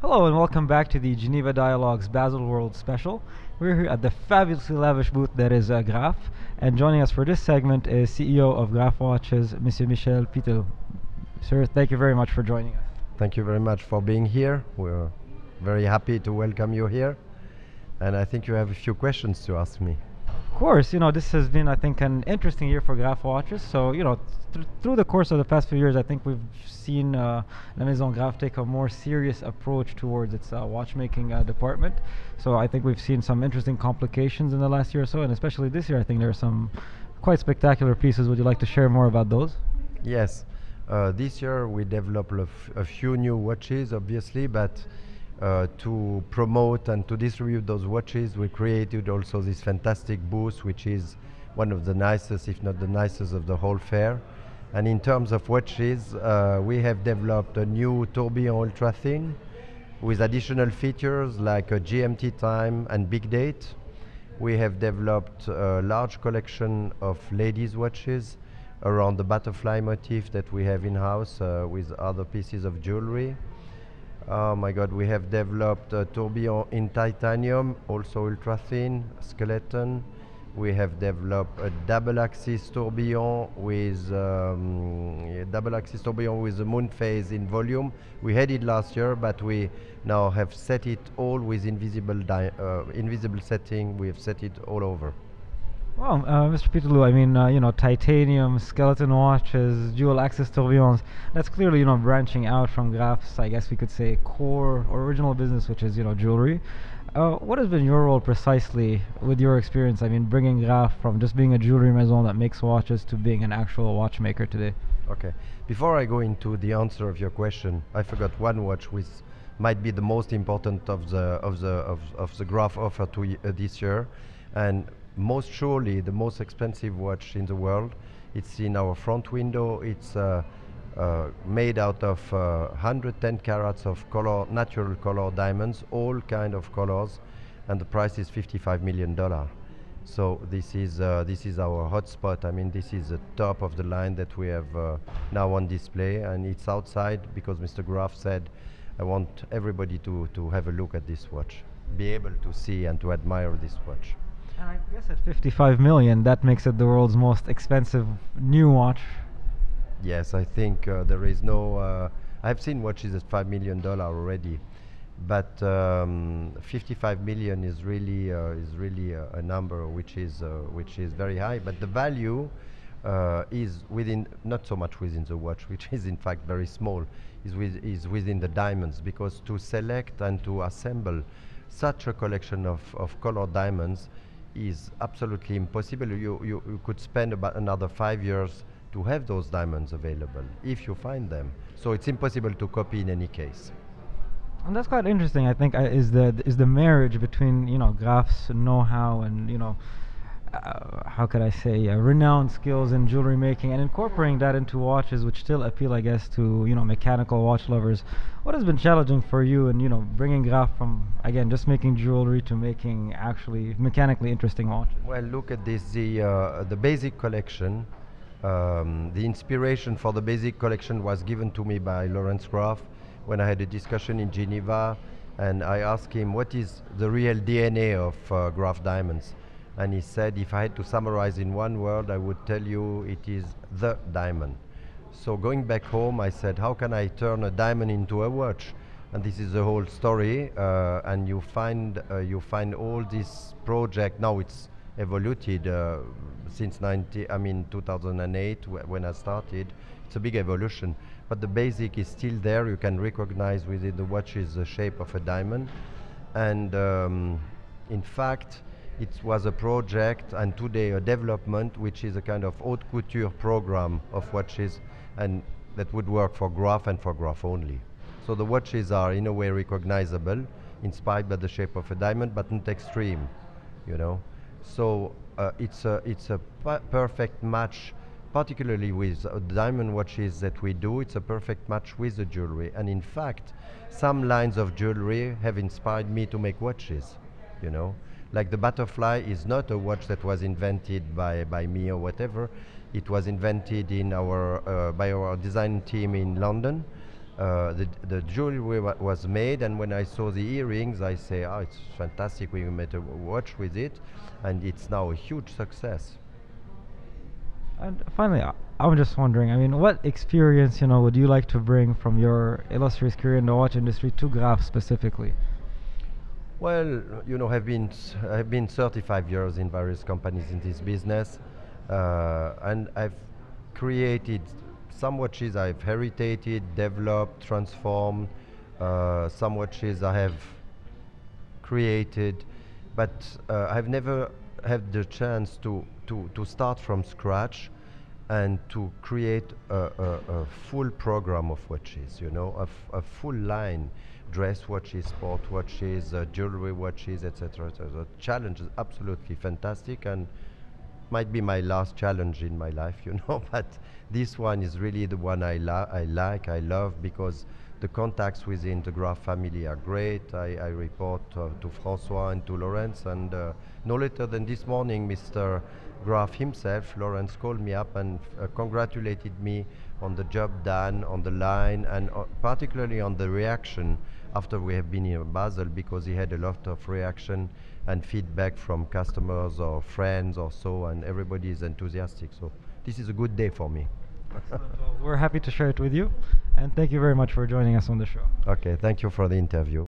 Hello and welcome back to the Geneva Dialogues Baselworld special. We're here at the fabulously lavish booth that is Graff, and joining us for this segment is CEO of Graff Watches, Monsieur Michel Pitteloud. Sir, thank you very much for joining us. Thank you very much for being here. We're very happy to welcome you here. And I think you have a few questions to ask me. Of course, this has been, I think, an interesting year for Graff Watches. So, through the course of the past few years, I think we've seen La Maison Graff take a more serious approach towards its watchmaking department. So I think we've seen some interesting complications in the last year or so, and especially this year, I think there are some quite spectacular pieces. Would you like to share more about those? Yes. This year we developed a few new watches, obviously, but to promote and to distribute those watches, we created also this fantastic booth, which is one of the nicest, if not the nicest, of the whole fair. And in terms of watches, we have developed a new tourbillon ultra thin with additional features like a GMT time and big date. We have developed a large collection of ladies' watches around the butterfly motif that we have in-house with other pieces of jewelry. Oh my God, we have developed a tourbillon in titanium, also ultra thin, skeleton. We have developed a double axis tourbillon with a moon phase in volume. We had it last year, but we now have set it all with invisible setting. We have set it all over. Wow, Mr. Pitteloud, I mean, titanium, skeleton watches, dual axis tourbillons, that's clearly, branching out from Graff's, I guess we could say, core original business, which is, jewelry. What has been your role precisely with your experience? I mean, bringing Graff from just being a jewelry maison that makes watches to being an actual watchmaker today? Okay. Before I go into the answer of your question, I forgot one watch which might be the most important of the Graff offer to this year, and most surely the most expensive watch in the world. It's in our front window. It's made out of 110 carats of natural color diamonds, all kind of colors, and the price is $55 million. So this is our hotspot. I mean, this is the top of the line that we have now on display, and it's outside because Mr. Graff said, I want everybody to have a look at this watch, be able to see and to admire this watch. And I guess at 55 million, that makes it the world's most expensive new watch. Yes, I think there is no. I've seen watches at $5 million already, but 55 million is really a number which is very high. But the value is within, not so much within the watch, which is in fact very small, is within the diamonds, because to select and to assemble such a collection of colored diamonds is absolutely impossible. You could spend about another 5 years to have those diamonds available if you find them. So it's impossible to copy in any case. And that's quite interesting. I think is the marriage between Graff's know-how and how could I say renowned skills in jewelry making and incorporating that into watches, which still appeal, I guess, to mechanical watch lovers. What has been challenging for you in bringing Graff from, again, just making jewelry to making actually mechanically interesting watches? Well, look at this. The basic collection. The inspiration for the basic collection was given to me by Lawrence Graff when I had a discussion in Geneva, and I asked him what is the real DNA of Graff diamonds. And he said, if I had to summarize in one word, I would tell you it is the diamond. So going back home, I said, how can I turn a diamond into a watch? And this is the whole story. And you find all this project. Now it's evoluted since 2008 when I started. It's a big evolution, but the basic is still there. You can recognize within the watches the shape of a diamond, and in fact, it was a project and today a development which is a kind of haute couture program of watches, and that would work for Graff and for Graff only. So the watches are in a way recognizable, inspired by the shape of a diamond, but not extreme, So it's a perfect match, particularly with diamond watches that we do. It's a perfect match with the jewelry, and in fact, some lines of jewelry have inspired me to make watches, Like the butterfly is not a watch that was invented by me or whatever. It was invented by our design team in London, the jewelry was made, and when I saw the earrings, I say, oh, it's fantastic. We made a watch with it, and it's now a huge success. And finally, I'm just wondering, I mean, what experience, would you like to bring from your illustrious career in the watch industry to Graff specifically? Well, I've been 35 years in various companies in this business, and I've created some watches I've heritated, developed, transformed. Some watches I have created, but I've never had the chance to start from scratch and to create a full program of watches, a full line, dress watches, sport watches, jewelry watches, etc. So the challenge is absolutely fantastic, and might be my last challenge in my life, but this one is really the one I love, because the contacts within the Graff family are great. I report to François and to Lawrence, and no later than this morning, Mr. Graff himself, Lawrence, called me up and congratulated me on the job done on the line, and particularly on the reaction after we have been in Basel, because he had a lot of reaction and feedback from customers or friends or so, and everybody is enthusiastic. So this is a good day for me. Excellent. Well, we're happy to share it with you, and thank you very much for joining us on the show. Okay, thank you for the interview.